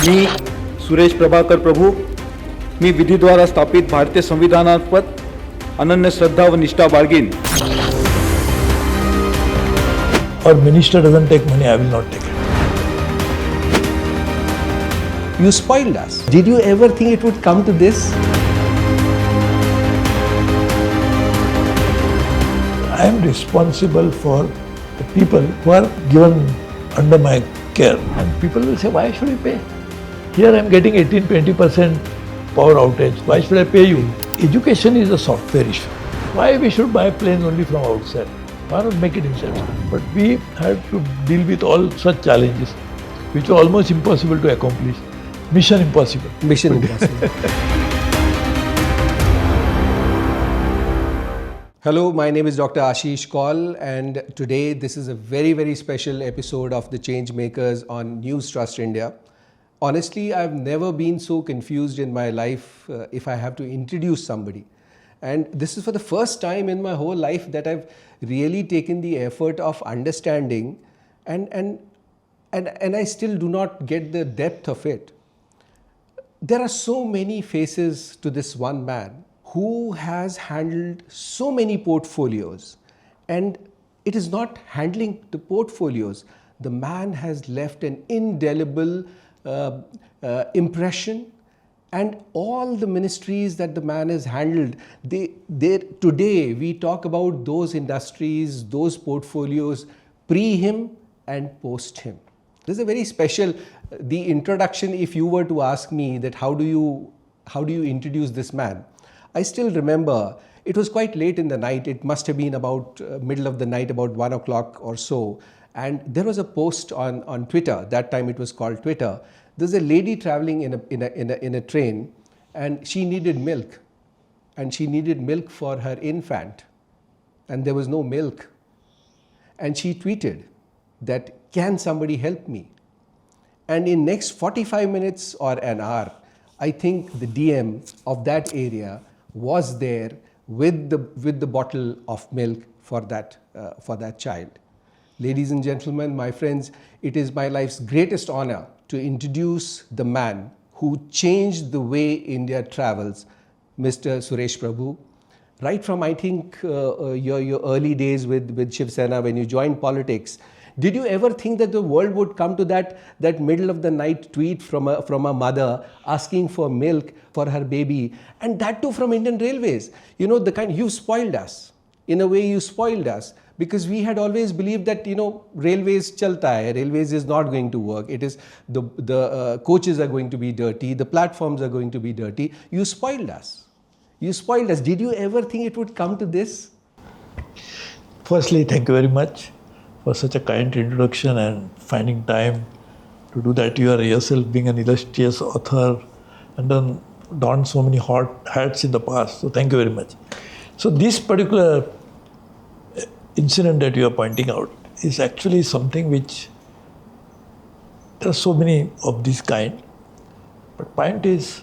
मी सुरेश प्रभू मी विधीद्वारा स्थापित भारतीय संविधानापद अनन्य श्रद्धा व निष्ठा बाळगीन. Or minister doesn't take money, I will not take it. You spoiled us. Did you ever think it would come to this? I am responsible for the people who are given under my care. And people will say, why should I pay? Here I am getting 18-20% power outage. Why should I pay you? Education is a software issue. Why we should buy planes only from outside? Why not make it inside? But we had to deal with all such challenges, which were almost impossible to accomplish. Mission impossible. Mission impossible. Hello, my name is Dr. Ashish Kaul, and today this is a very, very special episode of the Changemakers on News Trust India. Honestly, I've never been so confused in my life if I have to introduce somebody. And this is for the first time in my whole life that I've really taken the effort of understanding, and I still do not get the depth of it. There are so many faces to this one man who has handled so many portfolios, and it is not handling the portfolios. The man has left an indelible impression, and all the ministries that the man has handled, today we talk about those industries, those portfolios pre him and post him. This is a very special, the introduction, if you were to ask me that how do you introduce this man? I still remember it was quite late in the night. It must have been about middle of the night, about 1 o'clock or so. And there was a post on Twitter. That time it was called Twitter. There's a lady traveling in a train, and she needed milk. And she needed milk for her infant. And there was no milk. And she tweeted that, can somebody help me? And in next 45 minutes or an hour, I think the DM of that area was there with the bottle of milk for that child. Ladies and gentlemen, my friends, it is my life's greatest honor to introduce the man who changed the way India travels, Mr. Suresh Prabhu. Right from, I think, your early days with Shiv Sena, when you joined politics, did you ever think that the world would come to that middle of the night tweet from a mother asking for milk for her baby, and that too from Indian Railways? You know, you spoiled us. In a way, you spoiled us, because we had always believed that, railways chalta hai, railways is not going to work. It is the coaches are going to be dirty, the platforms are going to be dirty. You spoiled us. You spoiled us. Did you ever think it would come to this? Firstly, thank you very much for such a kind introduction and finding time to do that. You are yourself being an illustrious author and donned so many hot hats in the past. So thank you very much. So this particular incident that you are pointing out is actually something which there are so many of this kind. But point is,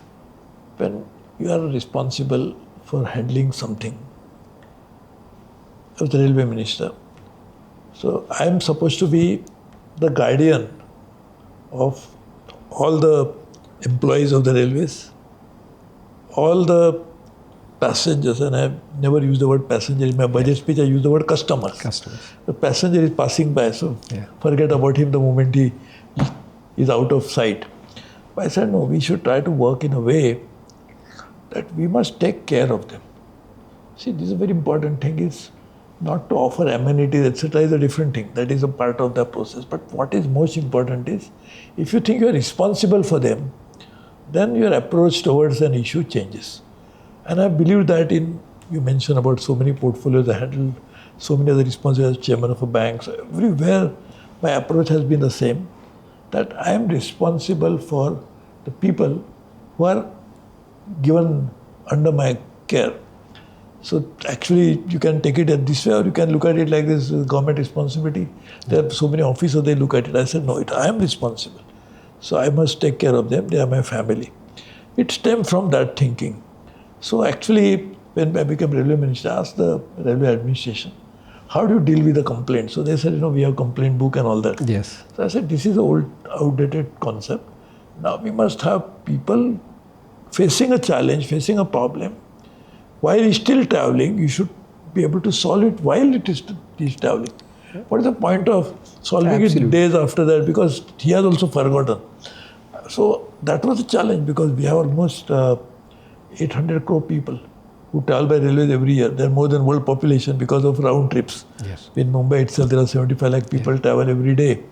when you are responsible for handling something as the railway minister, so I am supposed to be the guardian of all the employees of the railways, all the passengers, and I have never used the word passenger. In my budget speech, I use the word customers. The passenger is passing by, so forget about him the moment he is out of sight. But I said, no, we should try to work in a way that we must take care of them. See, this is a very important thing, is not to offer amenities, etc. is a different thing. That is a part of the process. But what is most important is, if you think you are responsible for them, then your approach towards an issue changes. And I believe that you mentioned about so many portfolios I handled, so many other responsibilities as chairman of a bank. So everywhere my approach has been the same, that I am responsible for the people who are given under my care. So actually you can take it this way, or you can look at it like this, government responsibility. There are so many officers, they look at it. I said, no, I am responsible. So I must take care of them, they are my family. It stemmed from that thinking. So actually, when I became railway minister, I asked the railway administration, how do you deal with the complaint? So they said, we have complaint book and all that. Yes. So I said, this is an old, outdated concept. Now we must have people facing a challenge, facing a problem. While he's still traveling, you should be able to solve it while he's traveling. What is the point of solving it days after that? Because he has also forgotten. So that was a challenge, because we have almost 800 crore people who travel by railways every year. They're more than world population because of round trips. Yes. In Mumbai itself, there are 75 lakh people travel every day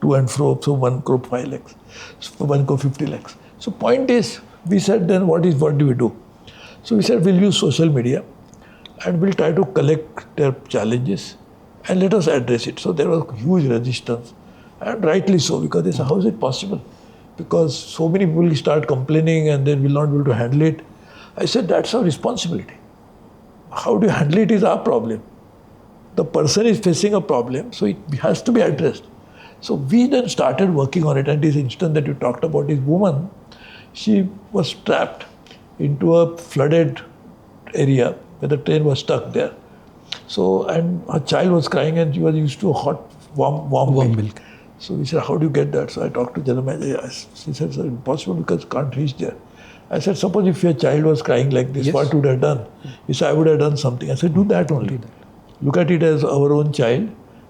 to and fro. So 1 crore 5 lakhs, so 1 crore 50 lakhs. So point is, we said then what do we do? So we said we'll use social media and we'll try to collect their challenges and let us address it. So there was huge resistance, and rightly so, because they said, how is it possible? Because so many people will start complaining and then will not be able to handle it. I said, that's our responsibility. How do you handle it is our problem. The person is facing a problem, so it has to be addressed. So we then started working on it, and this instance that you talked about, this woman, she was trapped into a flooded area where the train was stuck there. So, and her child was crying and she was used to hot, warm milk. So we said, how do you get that? So I talked to general manager. She said, it's impossible because can't reach there. I said, suppose if your child was crying like this, what would have done? He said, I would have done something. I said, do that only. Look at it as our own child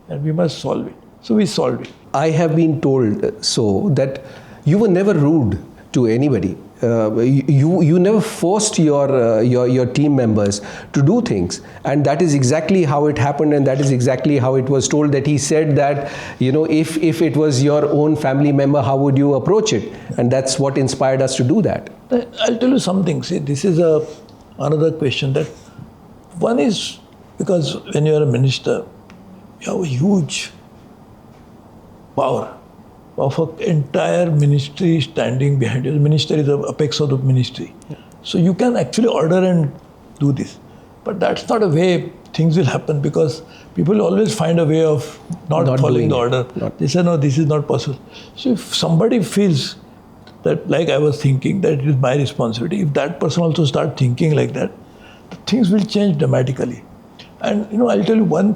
and we must solve it. So we solved it. I have been told so that you were never rude to anybody. You never forced your team members to do things, and that is exactly how it happened, and that is exactly how it was told. That he said that, if it was your own family member, how would you approach it? And that's what inspired us to do that. I'll tell you something. See, this is another question. That one is, because when you are a minister, you have a huge power of an entire ministry standing behind you. The minister is the apex of the ministry. Yeah. So you can actually order and do this. But that's not a way things will happen, because people always find a way of not following the order. They say, no, this is not possible. So if somebody feels that, like I was thinking, that it is my responsibility, if that person also starts thinking like that, the things will change dramatically. And I'll tell you one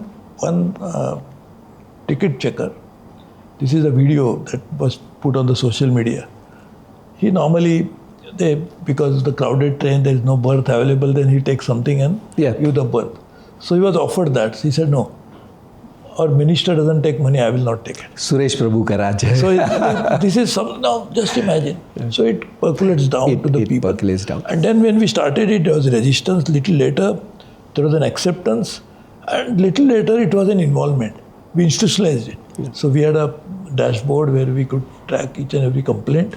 ticket checker. This is a video that was put on the social media. He normally, because the crowded train, there is no berth available, then he takes something and give the berth. So he was offered that. So he said, no, our minister doesn't take money, I will not take it. Suresh Prabhu ka Raj hai. So this is now just imagine. So it percolates down to the people. Percolates down. And then when we started it, there was resistance. Little later, there was an acceptance. And little later, it was an involvement. We institutionalized it. Yeah. So we had a dashboard where we could track each and every complaint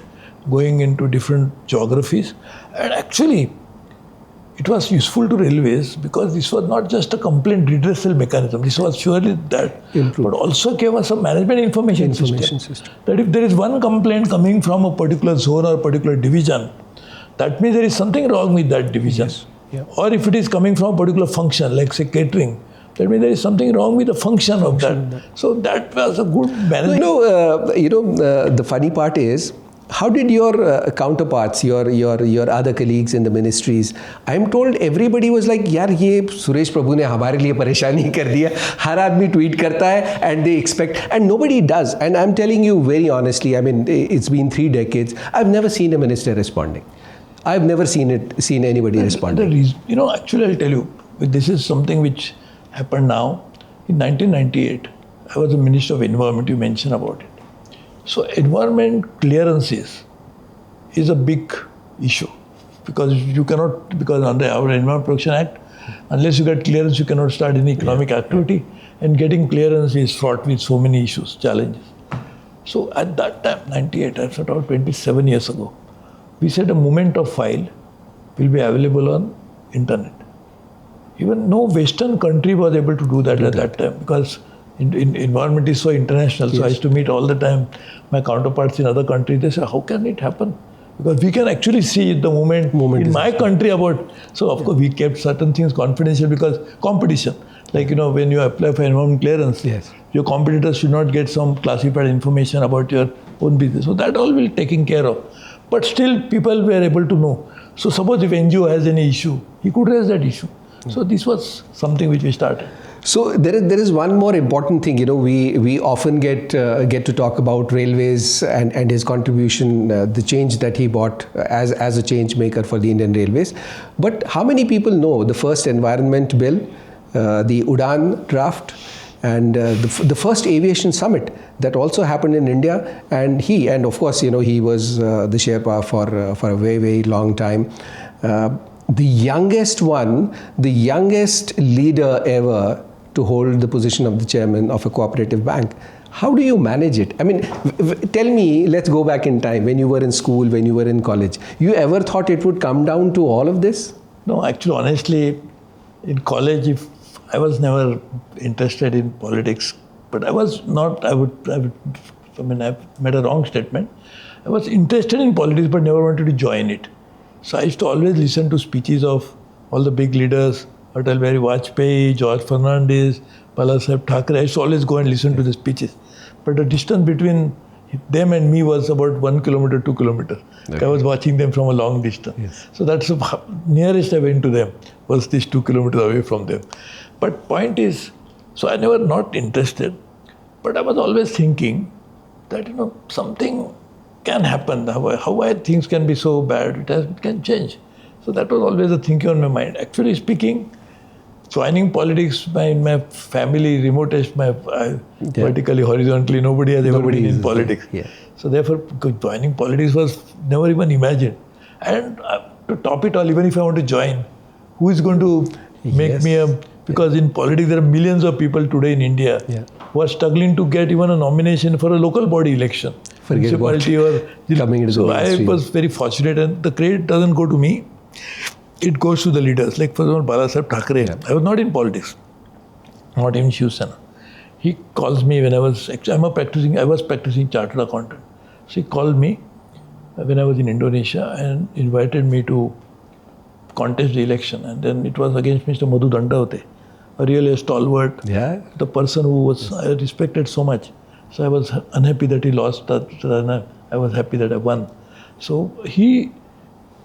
going into different geographies. And actually, it was useful to railways, because this was not just a complaint redressal mechanism. This was surely that, but also gave us a management information system. That if there is one complaint coming from a particular zone or a particular division, that means there is something wrong with that division. Yes. Yeah. Or if it is coming from a particular function, like say catering, that means there is something wrong with the function of that. So that was a good management. The funny part is, how did your counterparts, your other colleagues in the ministries, I'm told everybody was like, yaar, ye Suresh Prabhu ne hamare liye pareshani kar diya. Har aadmi tweet karta hai and they expect, and nobody does. And I'm telling you very honestly, I mean, it's been 3 decades. I've never seen a minister responding. I've never seen anybody responding. Actually, I'll tell you, this is something which happened now. In 1998, I was the Minister of Environment, you mentioned about it. So environment clearances is a big issue, because you cannot, because under our Environment Protection Act, unless you get clearance, you cannot start any economic activity, and getting clearance is fraught with so many issues, challenges. So at that time, 98, that's about 27 years ago, we said a moment of file will be available on internet. Even no Western country was able to do that at that time, because environment is so international. Yes. So I used to meet all the time my counterparts in other countries. They say, how can it happen? Because we can actually see the moment in my country about. So of course we kept certain things confidential, because competition. Like when you apply for environment clearance, your competitors should not get some classified information about your own business. So that all will be taken care of. But still people were able to know. So suppose if NGO has any issue, he could raise that issue. So this was something which we started. So there is one more important thing. We often get to talk about railways and his contribution, the change that he brought as a change maker for the Indian Railways. But how many people know the first environment bill, the Udan draft, and the first aviation summit that also happened in India? And of course, he was the Sherpa for a very, very long time. The youngest leader ever to hold the position of the chairman of a cooperative bank. How do you manage it? I mean, tell me, let's go back in time, when you were in school, when you were in college. You ever thought it would come down to all of this? No, actually, honestly, in college, I was never interested in politics, but I was not, I made a wrong statement. I was interested in politics, but never wanted to join it. So I used to always listen to speeches of all the big leaders, Atal Bihari Vajpayee, George Fernandez, Balasaheb Thackeray. I used to always go and listen to the speeches. But the distance between them and me was about 1 kilometer, 2 kilometers. Okay. I was watching them from a long distance. Yes. So that's the nearest I went to them, was this 2 kilometers away from them. But point is, so I never not interested, but I was always thinking that, something can happen. How things can be so bad, it can change. So that was always the thinking on my mind. Actually speaking, joining politics in my family, remotest, vertically, horizontally, nobody has ever been in politics. Yeah. So therefore, joining politics was never even imagined. And to top it all, even if I want to join, who is going to make me because in politics there are millions of people today in India who are struggling to get even a nomination for a local body election. Municipality or coming into so I was very fortunate, and the credit doesn't go to me. It goes to the leaders. Like for example, Balasaheb Thackeray. I was not in politics, not even Shiv Sena. He calls me when I was practicing chartered accountant. So he called me when I was in Indonesia and invited me to contest the election. And then it was against Mr. Madhu Dandaote, a really stalwart, the person who I respected so much. So I was unhappy that he lost that, and I was happy that I won. So he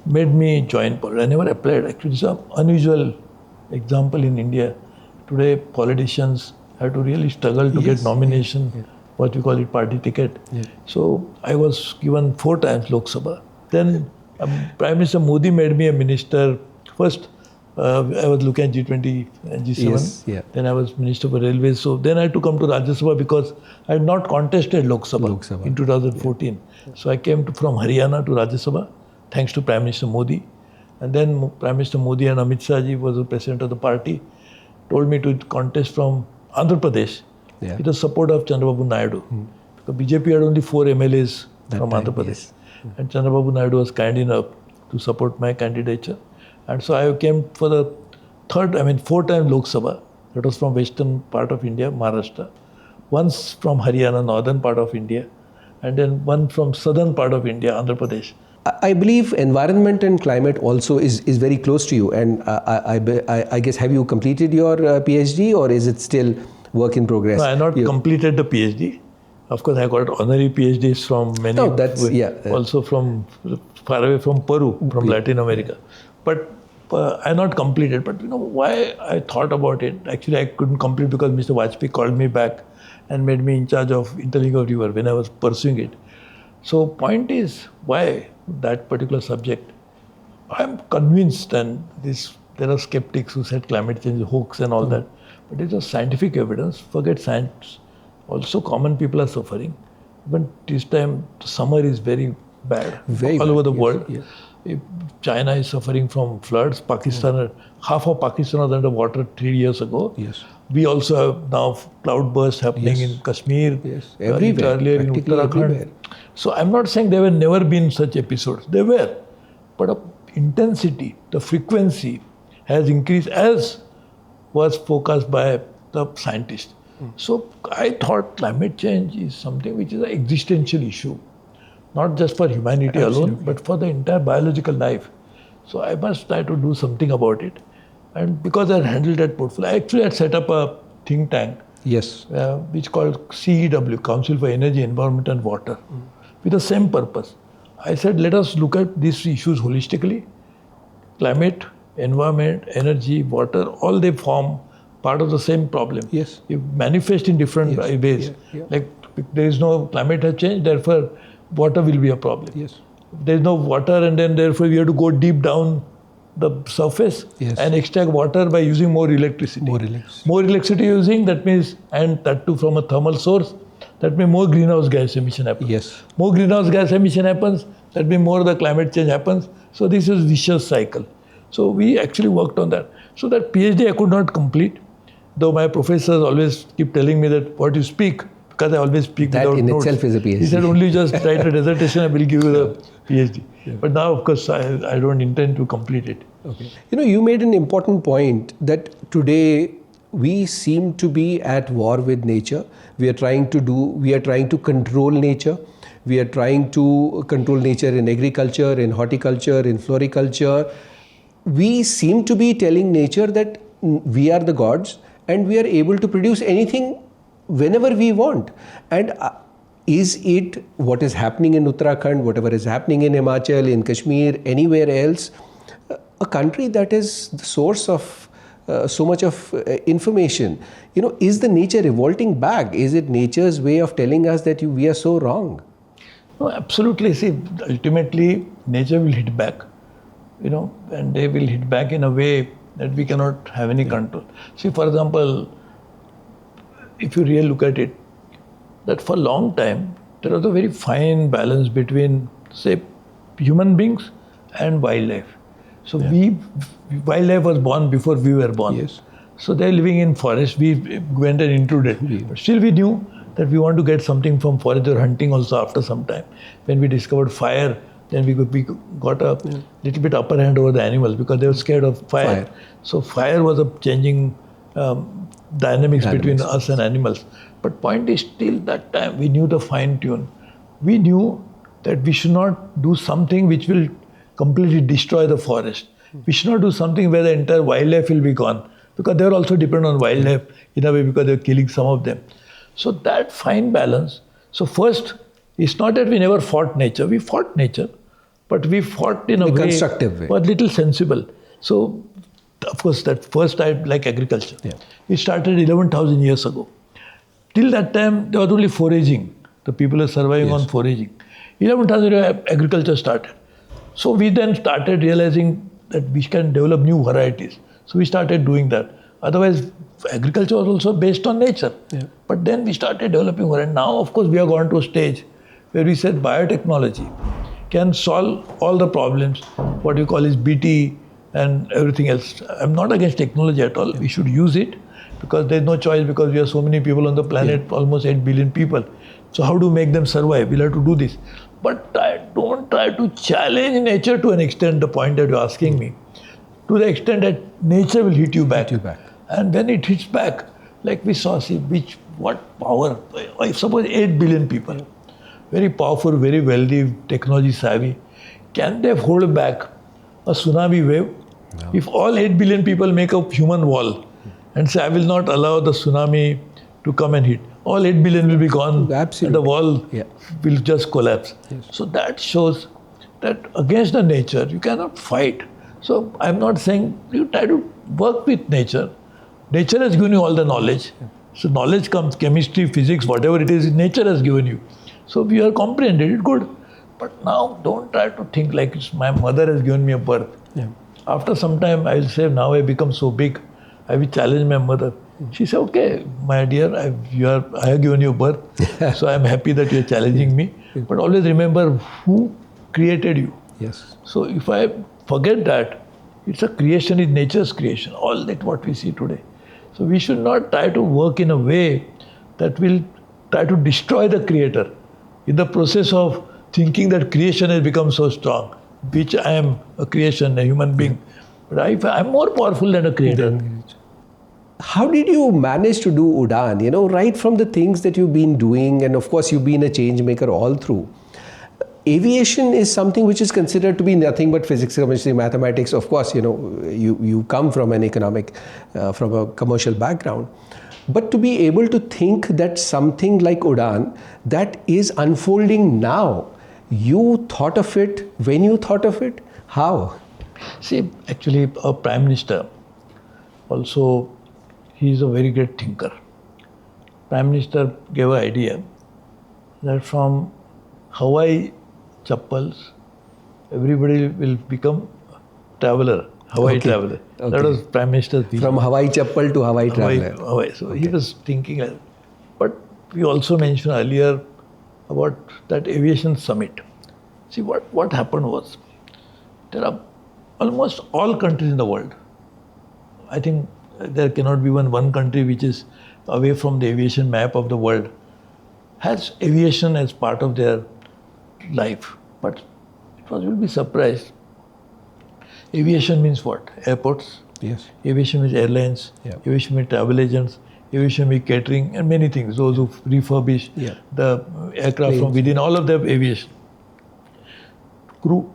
made me join politics. I never applied. Actually, it's an unusual example in India. Today, politicians have to really struggle to get nomination, what we call it, party ticket. So I was given 4 times Lok Sabha. Then Prime Minister Modi made me a minister. First, I was looking at G20 and G7. Then I was Minister for Railways. So then I had to come to Rajya Sabha because I had not contested Lok Sabha in 2014. So I came from Haryana to Rajya Sabha, thanks to Prime Minister Modi. And then Prime Minister Modi and Amit Shah ji was the president of the party, told me to contest from Andhra Pradesh with the support of Chandrababu Naidu. Because BJP had only 4 MLAs from Andhra Pradesh. And Chandrababu Naidu was kind enough to support my candidature. And so I came for the 4 times Lok Sabha. That was from western part of India, Maharashtra. Once from Haryana, northern part of India. And then one from southern part of India, Andhra Pradesh. I believe environment and climate also is very close to you. And I guess, have you completed your PhD, or is it still work in progress? No, I have not completed the PhD. Of course, I got honorary PhDs from many. No, that's, also from far away from Peru, from Latin America. But I not completed. But why I thought about it? Actually, I couldn't complete because Mr. Vajpayee called me back and made me in charge of Indelible River when I was pursuing it. So point is, why that particular subject? I'm convinced, and there are skeptics who said climate change is a hoax and all that. But it's a scientific evidence. Forget science. Also, common people are suffering. Even this time, the summer is very bad all over the world. If China is suffering from floods. Pakistan, half of Pakistan was under water 3 years ago. We also have now cloudbursts happening in Kashmir, everywhere, earlier in Uttarakhand. So I'm not saying there have never been such episodes. There were, but the intensity, the frequency has increased as was forecast by the scientists. So I thought climate change is something which is an existential issue, not just for humanity alone, but for the entire biological life. So I must try to do something about it. And because I handled that portfolio, I actually had set up a think tank, which called CEW, Council for Energy, Environment and Water, with the same purpose. I said, let us look at these issues holistically, climate, environment, energy, water, all they form part of the same problem. Yes. You manifest in different Yes. ways. Yeah. Like there is no climate has changed, therefore water will be a problem. Yes. There is no water, and then therefore we have to go deep down the surface Yes. and extract water by using more electricity. More electricity using, that means, and that too from a thermal source, that means more greenhouse gas emission happens. Yes. More greenhouse gas emission happens, that means more the climate change happens. So this is vicious cycle. So we actually worked on that. So that PhD I could not complete, though my professors always keep telling me that what you speak, because I always speak That without in notes. itself is a PhD. He said only just write a dissertation, I will give you the PhD. Yeah. But now, of course, I don't intend to complete it. Okay. You made an important point that today we seem to be at war with nature. We are trying to control nature. We are trying to control nature in agriculture, in horticulture, in floriculture. We seem to be telling nature that we are the gods and we are able to produce anything whenever we want. And is it what is happening in Uttarakhand, whatever is happening in Himachal, in Kashmir, anywhere else, a country that is the source of so much of information? Is the nature revolting back? Is it nature's way of telling us that we are so wrong? No, absolutely. See, ultimately, nature will hit back, and they will hit back in a way that we cannot have any control. See, for example, if you really look at it, that for a long time, there was a very fine balance between, say, human beings and wildlife. So wildlife was born before we were born. Yes. So they're living in forest. We went and intruded. But still we knew that we want to get something from forest. They were hunting also after some time. When we discovered fire, then we got a little bit upper hand over the animals because they were scared of fire. So fire was a changing dynamics between us and animals. But point is, still that time we knew the fine tune. We knew that we should not do something which will completely destroy the forest. We should not do something where the entire wildlife will be gone, because they are also dependent on wildlife in a way because they are killing some of them. So that fine balance. So first, it's not that we never fought nature. We fought nature, but we fought in a way, constructive way, but little sensible. So of course, that first I like agriculture. Yeah. It started 11,000 years ago. Till that time, there was only foraging. The people are surviving on foraging. 11,000 years agriculture started. So we then started realizing that we can develop new varieties. So we started doing that. Otherwise, agriculture was also based on nature. Yeah. But then we started developing varieties. Now, of course, we have gone to a stage where we said biotechnology can solve all the problems, what you call is BT and everything else. I'm not against technology at all. We should use it because there's no choice, because we have so many people on the planet, almost 8 billion people. So how to make them survive? We'll have to do this. But don't try to challenge nature to an extent, the point that you're asking me, to the extent that nature will hit you back. And when it hits back, like we saw, see, what power, suppose 8 billion people, very powerful, very wealthy, technology savvy, can they hold back a tsunami wave? No. If all 8 billion people make a human wall and say, I will not allow the tsunami to come and hit, all 8 billion will be gone. Absolutely. And the wall will just collapse. Yes. So that shows that against the nature, you cannot fight. So I'm not saying you try to work with nature. Nature has given you all the knowledge. So knowledge comes, chemistry, physics, whatever it is, nature has given you. So we are comprehended it, good. But now don't try to think like it's my mother has given me a birth. Yeah. After some time, I will say, now I become so big, I will challenge my mother. She said, okay, my dear, I have given you birth, so I'm happy that you're challenging me. But always remember who created you. Yes. So if I forget that, it's a creation, it's nature's creation, all that what we see today. So we should not try to work in a way that will try to destroy the creator in the process of thinking that creation has become so strong, which I am a creation, a human being. But I'm more powerful than a creator. How did you manage to do Udaan? Right from the things that you've been doing, and of course you've been a changemaker all through. Aviation is something which is considered to be nothing but physics, chemistry, mathematics. Of course, you come from an economic, from a commercial background. But to be able to think that something like Udaan that is unfolding now, you thought of it when you thought of it? How? See, actually, our Prime Minister also, he is a very great thinker. Prime Minister gave an idea that from Hawaii chappals, everybody will become traveler, Hawaii Okay. traveler. Okay. That was Prime Minister's vision. From Hawaii chappal to Hawaii traveler. Hawaii. So he was thinking, but we also mentioned earlier about that aviation summit. See, what happened was, there are almost all countries in the world. I think there cannot be one country which is away from the aviation map of the world, has aviation as part of their life. But you'll be surprised. Aviation means what? Airports. Yes. Aviation means airlines. Yeah. Aviation means travel agents. Aviation means catering and many things. Those who refurbish the aircraft from within, all of them aviation. Crew,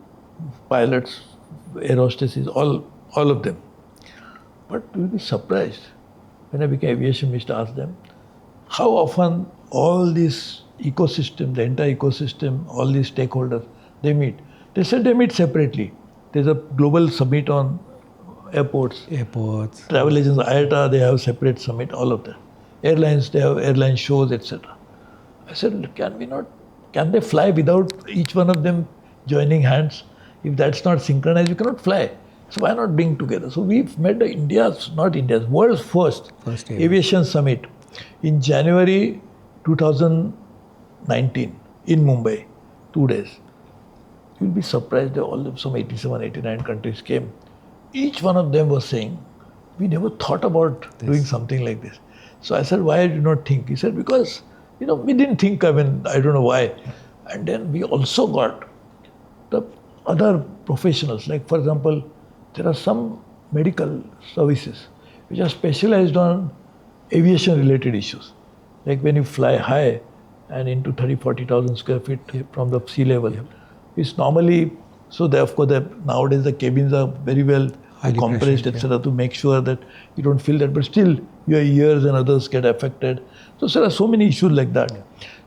pilots, air hostesses, all of them. But you'll be surprised when I became aviation minister, ask them how often all this ecosystem, the entire ecosystem, all these stakeholders, they meet. They said they meet separately. There's a global summit on airports. Travel agents, IATA, they have separate summit, all of them. Airlines, they have airline shows, etc. I said, can they fly without each one of them joining hands? If that's not synchronized, you cannot fly. So why not bring together? So we've made the world's first aviation summit in January 2019 in Mumbai, 2 days. You'll be surprised that all of some 87, 89 countries came. Each one of them was saying, we never thought about doing something like this. So I said, why did you not think? He said, because, we didn't think, I don't know why. And then we also got the other professionals, like for example, there are some medical services which are specialized on aviation related issues. Like when you fly high and into 30,000-40,000 square feet from the sea level, it's normally, so therefore nowadays the cabins are very well compressed, etc., to make sure that you don't feel that, but still your ears and others get affected. So there are so many issues like that.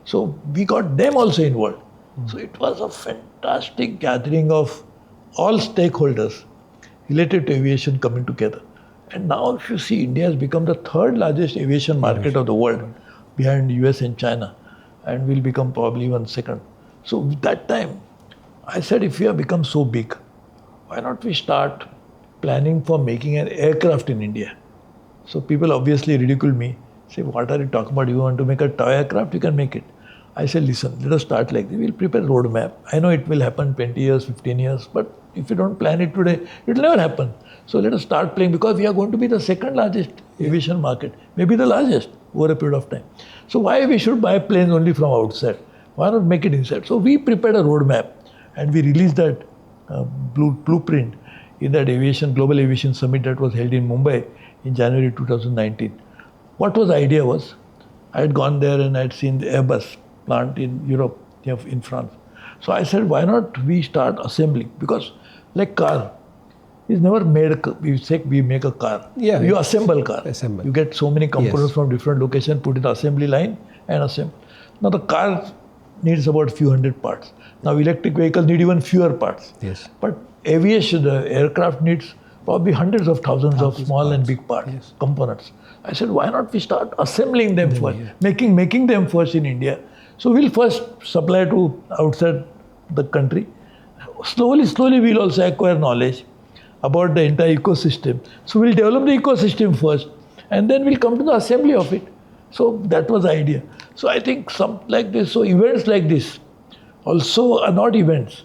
So we got them also involved. So it was a fantastic gathering of all stakeholders related to aviation coming together. And now if you see, India has become the third largest aviation market of the world, behind US and China, and will become probably even second. So that time, I said, if we have become so big, why not we start planning for making an aircraft in India? So people obviously ridicule me, say, what are you talking about? You want to make a toy aircraft? You can make it. I said, listen, let us start like this. We'll prepare a roadmap. I know it will happen 20 years, 15 years, but if you don't plan it today, it will never happen. So let us start playing, because we are going to be the second largest aviation market, maybe the largest over a period of time. So why we should buy planes only from outside? Why not make it inside? So we prepared a roadmap and we released that blueprint in that global aviation summit that was held in Mumbai in January 2019. What was the idea was, I had gone there and I had seen the Airbus plant in Europe, in France. So I said, why not we start assembling? Because like car, it's never made, we make a car. You assemble car. You get so many components from different locations, put in the assembly line and assemble. Now the car needs about few hundred parts. Now electric vehicles need even fewer parts. But aviation, the aircraft needs probably hundreds of thousands of small and big parts, components. I said, why not we start assembling them first, making them first in India. So we'll first supply to outside the country. Slowly we'll also acquire knowledge about the entire ecosystem. So we'll develop the ecosystem first and then we'll come to the assembly of it. So that was the idea. So I think something like this, so events like this also are not events.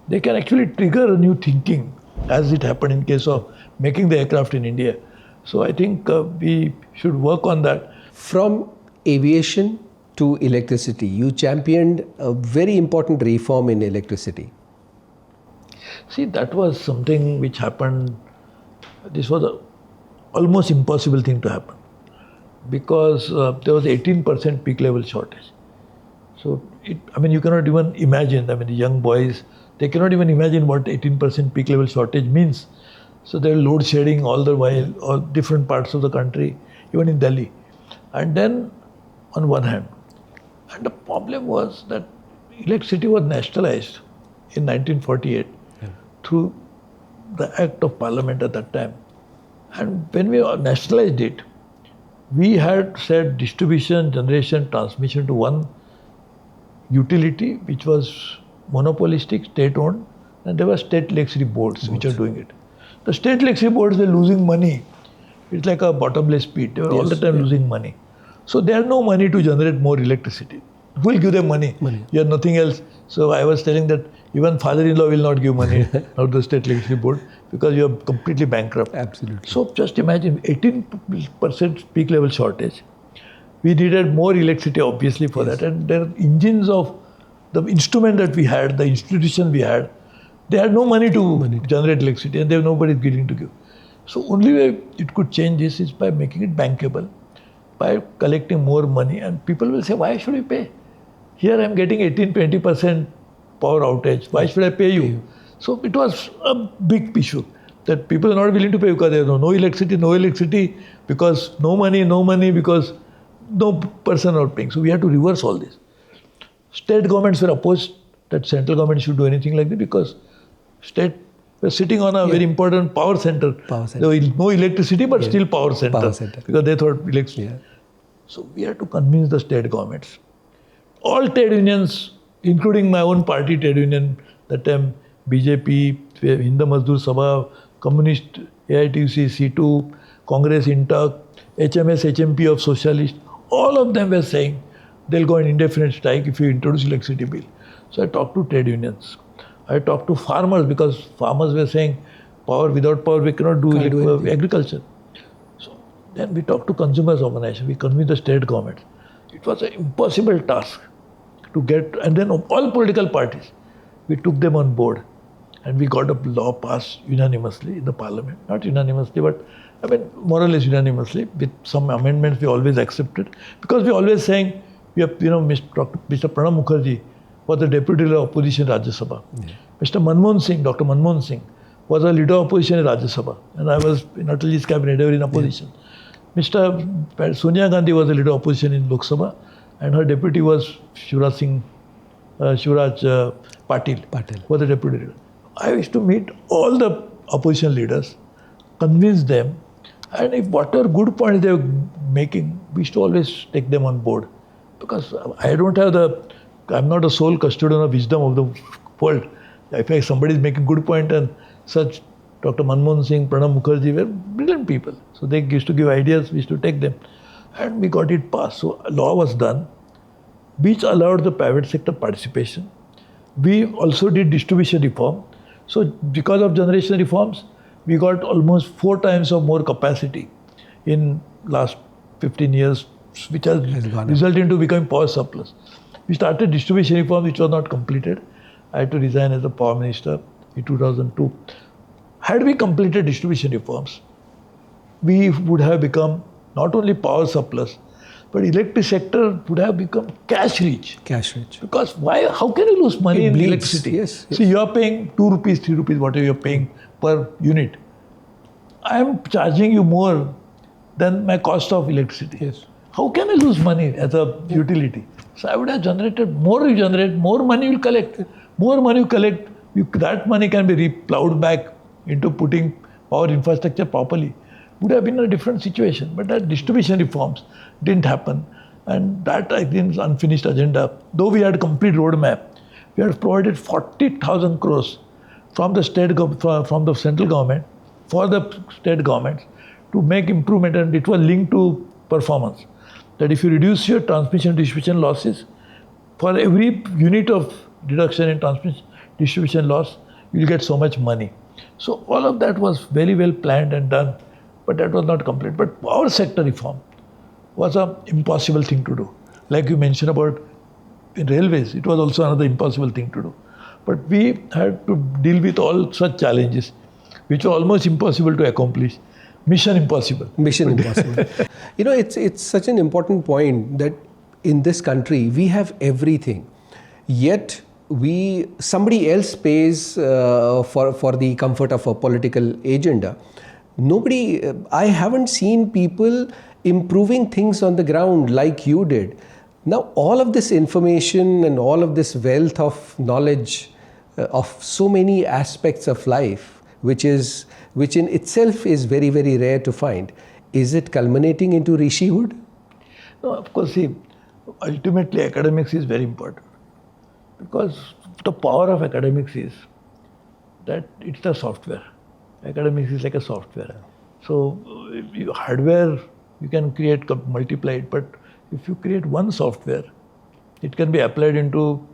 They can actually trigger a new thinking, as it happened in case of making the aircraft in India. So I think we should work on that. From aviation to electricity, you championed a very important reform in electricity. See, that was something which happened, this was an almost impossible thing to happen, because there was 18% peak level shortage. So, you cannot even imagine, the young boys, they cannot even imagine what 18% peak level shortage means. So they were load shedding all the while, all different parts of the country, even in Delhi. And then, on one hand, and the problem was that electricity was nationalized in 1948 through the Act of Parliament at that time. And when we nationalized it, we had said distribution, generation, transmission to one utility which was monopolistic, state-owned, and there were state electricity boards which are doing it. The state electricity boards were losing money. It's like a bottomless pit. They were all the time losing money. So they had no money to generate more electricity. Who will give them money? You have nothing else. So I was telling that even father-in-law will not give money out of the state electricity board because you are completely bankrupt. Absolutely. So just imagine 18% peak level shortage. We needed more electricity obviously for that, and there are engines of the instrument that we had, the institution we had, they had no money to generate electricity and they have nobody willing to give. So only way it could change this is by making it bankable, by collecting more money, and people will say, why should we pay? Here I am getting 18-20% power outage, why should I pay you? So it was a big issue that people are not willing to pay because there is no electricity because no money because no person not paying. So we had to reverse all this. State governments were opposed that central government should do anything like this because state were sitting on a very important power center. There was no electricity but still power center. Because they thought electricity. So we had to convince the state governments. All trade unions, including my own party trade union, that time BJP, Hindu Mazdoor Sabha, Communist, AITUC, C2, Congress, Intak, HMS, HMP of Socialist, all of them were saying they'll go on indefinite strike if you introduce electricity bill. So I talked to trade unions. I talked to farmers because farmers were saying without power we cannot do agriculture. So then we talked to consumers organization. We convened the state government. It was an impossible task to get, and then all political parties, we took them on board and we got a law passed unanimously in the parliament. Not unanimously, but I mean more or less unanimously. With some amendments we always accepted because we always saying, we have, Mr. Pranab Mukherjee was the deputy leader of opposition in Rajya Sabha. Mr. Manmohan Singh, Dr. Manmohan Singh, was a leader of opposition in Rajya Sabha, and I was in Atalji's cabinet, they were in opposition. Mr. Sonia Gandhi was the leader of opposition in Lok Sabha, and her deputy was Shivraj Patil, was the deputy leader. I used to meet all the opposition leaders, convince them, and if whatever good points they were making, we used to always take them on board. Because I don't have I'm not a sole custodian of wisdom of the world. If somebody is making good point and such, Dr. Manmohan Singh, Pranab Mukherjee were brilliant people. So they used to give ideas, we used to take them. And we got it passed. So a law was done, which allowed the private sector participation. We also did distribution reform. So because of generation reforms, we got almost 4 times of more capacity in last 15 years, which has resulted into becoming power surplus. We started distribution reform, which was not completed. I had to resign as the power minister in 2002. Had we completed distribution reforms, we would have become not only power surplus, but electric sector would have become cash rich. Because how can you lose money in electricity? Yes. See, you are paying 2 rupees, 3 rupees, whatever you are paying per unit. I am charging you more than my cost of electricity. How can I lose money as a utility? So I would have generated more. You generate more money, you will collect. More money you collect, that money can be plowed back into putting power infrastructure properly. Would have been a different situation. But that distribution reforms didn't happen, and that I think is unfinished agenda. Though we had a complete roadmap, we had provided 40,000 crores from the from the central government for the state governments to make improvement, and it was linked to performance. That if you reduce your transmission distribution losses, for every unit of reduction in transmission distribution loss, you will get so much money. So all of that was very well planned and done, but that was not complete. But power sector reform was an impossible thing to do. Like you mentioned about in railways, it was also another impossible thing to do. But we had to deal with all such challenges, which were almost impossible to accomplish. Mission impossible. It's such an important point that in this country we have everything, yet somebody else pays for the comfort of a political agenda. I haven't seen people improving things on the ground like you did. Now all of this information and all of this wealth of knowledge of so many aspects of life, which in itself is very, very rare to find. Is it culminating into rishihood? No, of course, see, ultimately academics is very important because the power of academics is that it's the software. Academics is like a software. So hardware you can create, multiply it, but if you create one software, it can be applied into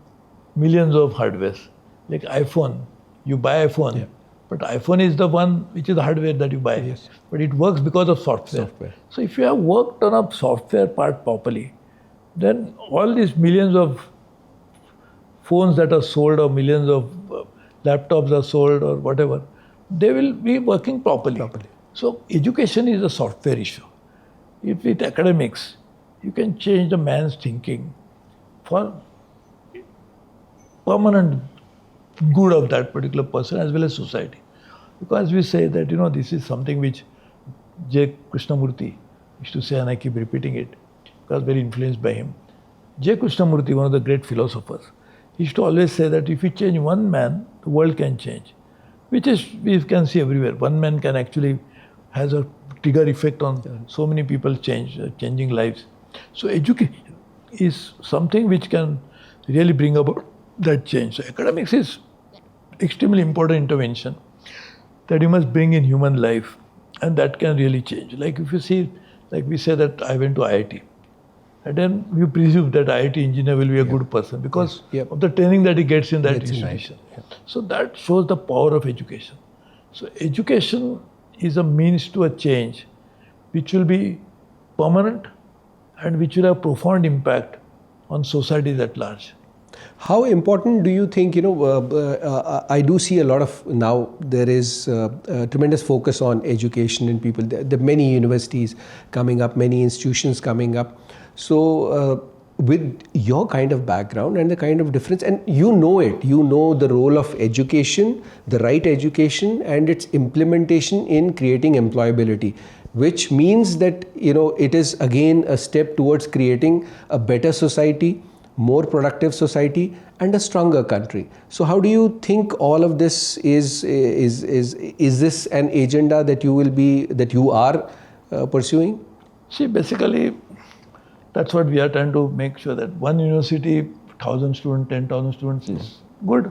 millions of hardwares. Like iPhone, you buy iPhone, Yeah. but iPhone is the one which is the hardware that you buy. Yes. But it works because of software. So if you have worked on a software part properly, then all these millions of phones that are sold or millions of laptops are sold or whatever, they will be working properly. So education is a software issue. If with academics, you can change the man's thinking for permanent good of that particular person as well as society. Because we say that, this is something which J. Krishnamurti used to say, and I keep repeating it, because I was very influenced by him. J. Krishnamurti, one of the great philosophers, he used to always say that if you change one man, the world can change. Which is, we can see everywhere. One man can actually has a trigger effect on so many people changing lives. So education is something which can really bring about that change. So academics is extremely important intervention that you must bring in human life, and that can really change. Like if you see, like we say that I went to IIT, and then you presume that IIT engineer will be a good person because of the training that he gets in that institution. So that shows the power of education. So education is a means to a change which will be permanent and which will have profound impact on societies at large. How important do you think, I do see a lot of, now there is a tremendous focus on education in people. There are many universities coming up, many institutions coming up. So with your kind of background and the kind of difference, and you know the role of education, the right education and its implementation in creating employability, which means that, it is again a step towards creating a better society, more productive society and a stronger country. So how do you think all of this is this an agenda that you are pursuing? See, basically, that's what we are trying to make sure that one university, 1,000 students, 10,000 students is good.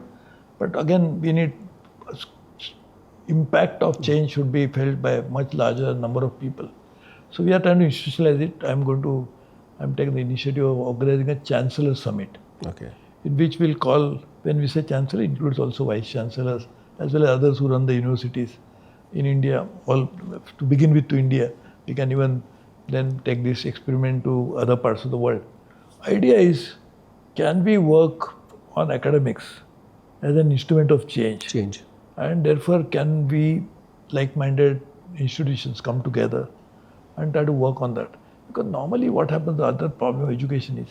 But again, we need impact of change should be felt by a much larger number of people. So we are trying to institutionalize it. I'm taking the initiative of organizing a Chancellor Summit. Okay. In which we'll call, when we say Chancellor, includes also Vice Chancellors, as well as others who run the universities in India, all to begin with to India. We can even then take this experiment to other parts of the world. Idea is, can we work on academics as an instrument of change? And therefore, can we, like-minded institutions, come together and try to work on that? Because normally what happens, the other problem of education is,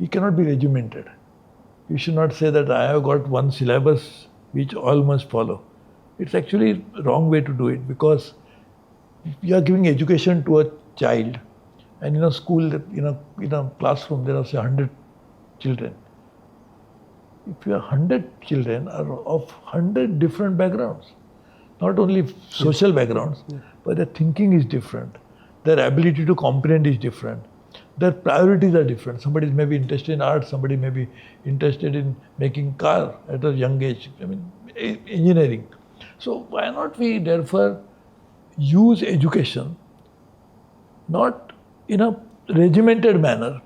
you cannot be regimented. You should not say that I have got one syllabus which all must follow. It's actually a wrong way to do it, because you are giving education to a child, and in a school, in a classroom, there are say 100 children. If you have 100 children are of 100 different backgrounds, not only social backgrounds, but their thinking is different, their ability to comprehend is different, their priorities are different. Somebody may be interested in art, somebody may be interested in making car at a young age, engineering. So why not we therefore use education not in a regimented manner,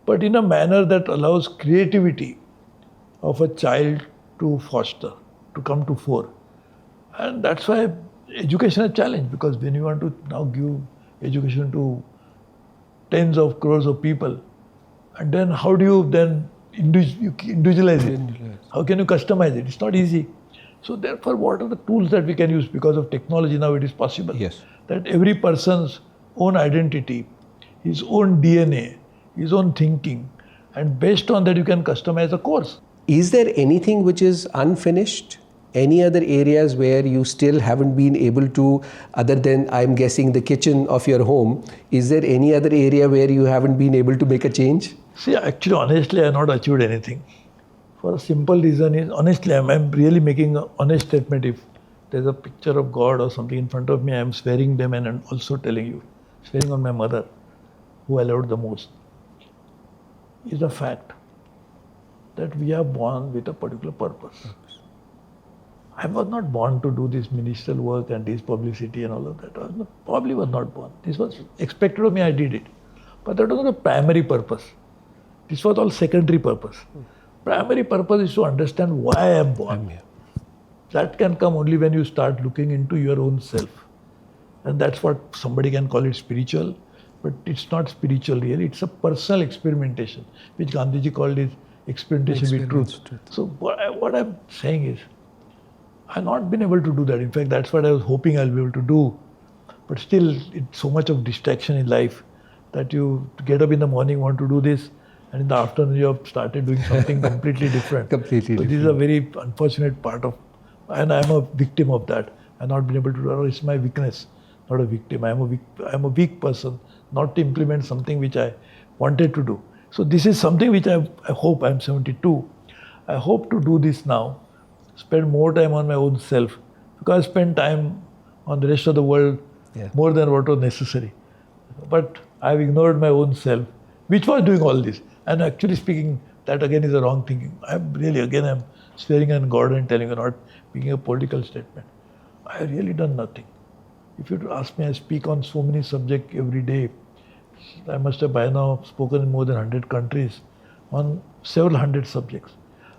but in a manner that allows creativity of a child to foster, to come to fore. And that's why education is a challenge, because when you want to now give education to tens of crores of people, and then how do you then individualize it? How can you customize it? It's not easy. So therefore, what are the tools that we can use? Because of technology now it is possible. That every person's own identity, his own DNA, his own thinking, and based on that you can customize a course. Is there anything which is unfinished? Any other areas where you still haven't been able to, other than I'm guessing the kitchen of your home, is there any other area where you haven't been able to make a change? See, actually, honestly, I have not achieved anything. For a simple reason is, honestly, I'm really making an honest statement. If there's a picture of God or something in front of me, I am swearing them and I'm also telling you, swearing on my mother, who I loved the most, is the fact that we are born with a particular purpose. I was not born to do this ministerial work and this publicity and all of that. Probably was not born. This was expected of me, I did it. But that was not the primary purpose. This was all secondary purpose. Primary purpose is to understand why I am born. That can come only when you start looking into your own self. And that's what somebody can call it spiritual, but it's not spiritual really. It's a personal experimentation, which Gandhiji called it experimentation with truth. So what I'm saying is, I've not been able to do that. In fact, that's what I was hoping I'll be able to do. But still, it's so much of distraction in life that you get up in the morning, want to do this, and in the afternoon you have started doing something completely different. Completely so different. This is a very unfortunate part of, and I'm a victim of that. I've not been able to do it. It's my weakness, not a victim. I'm a weak person, not to implement something which I wanted to do. So this is something which I hope, I'm 72, I hope to do this now, spend more time on my own self, because I spend time on the rest of the world more than what was necessary. But I've ignored my own self, which was doing all this. And actually speaking, that again is a wrong thinking. I'm swearing on God and telling you, not making a political statement. I have really done nothing. If you ask me, I speak on so many subjects every day. I must have by now spoken in more than 100 countries on several hundred subjects.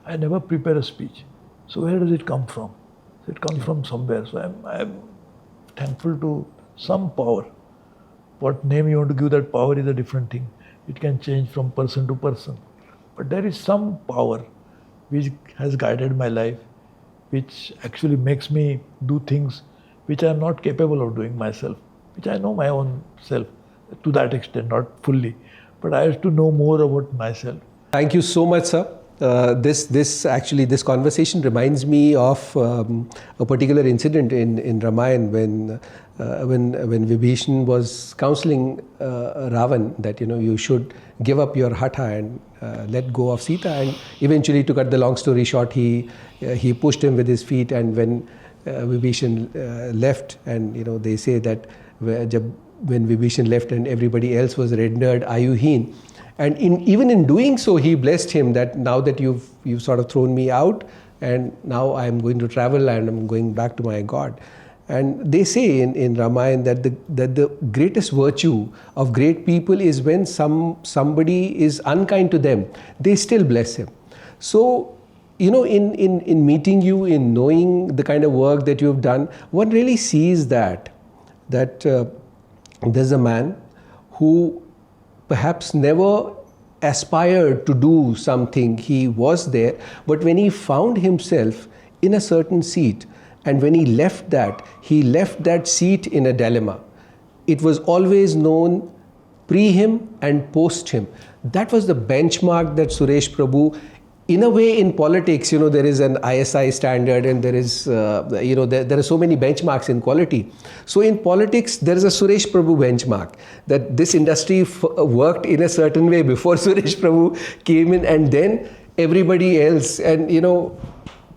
I never prepare a speech. So where does it come from? It comes from somewhere. So I'm thankful to some power. What name you want to give that power is a different thing. It can change from person to person. But there is some power which has guided my life, which actually makes me do things which I am not capable of doing myself, which I know my own self to that extent, not fully. But I have to know more about myself. Thank you so much, sir. This conversation reminds me of a particular incident in Ramayana when Vibhishan was counseling Ravan that you should give up your hatha and let go of Sita, and eventually, to cut the long story short, he pushed him with his feet, and when Vibhishan left, and they say that when Vibhishan left and everybody else was rendered ayuhin. And even in doing so, he blessed him that now that you've sort of thrown me out, and now I'm going to travel and I'm going back to my God. And they say in Ramayana that the greatest virtue of great people is when somebody is unkind to them, they still bless him. So, in meeting you, in knowing the kind of work that you've done, one really sees that there's a man who perhaps never aspired to do something. He was there, but when he found himself in a certain seat, and when he left that seat in a dilemma. It was always known pre him and post him. That was the benchmark that Suresh Prabhu, in a way, in politics, there is an ISI standard, and there is, there are so many benchmarks in quality. So in politics, there is a Suresh Prabhu benchmark, that this industry worked in a certain way before Suresh Prabhu came in, and then everybody else. And,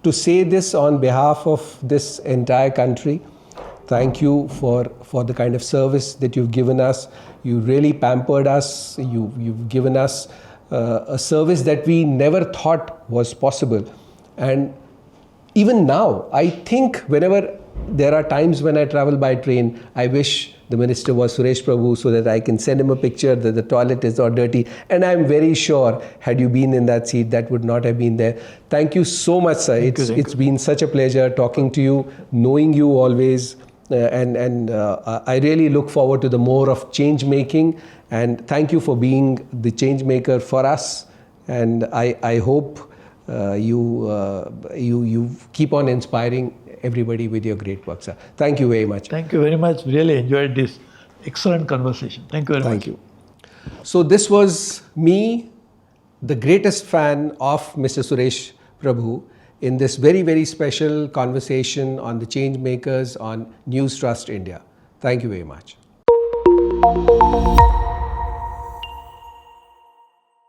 to say this on behalf of this entire country, thank you for the kind of service that you've given us. You really pampered us. You've given us a service that we never thought was possible. And even now, I think whenever there are times when I travel by train, I wish the minister was Suresh Prabhu so that I can send him a picture that the toilet is not dirty. And I'm very sure, had you been in that seat, that would not have been there. Thank you so much, sir. It's been such a pleasure talking to you, knowing you always. And I really look forward to the more of change making. And thank you for being the change maker for us. And I hope you keep on inspiring everybody with your great work, sir. Thank you very much. Thank you very much. Really enjoyed this excellent conversation. Thank you very much. Thank you. So this was me, the greatest fan of Mr. Suresh Prabhu, in this very, very special conversation on the change makers on News Trust India. Thank you very much.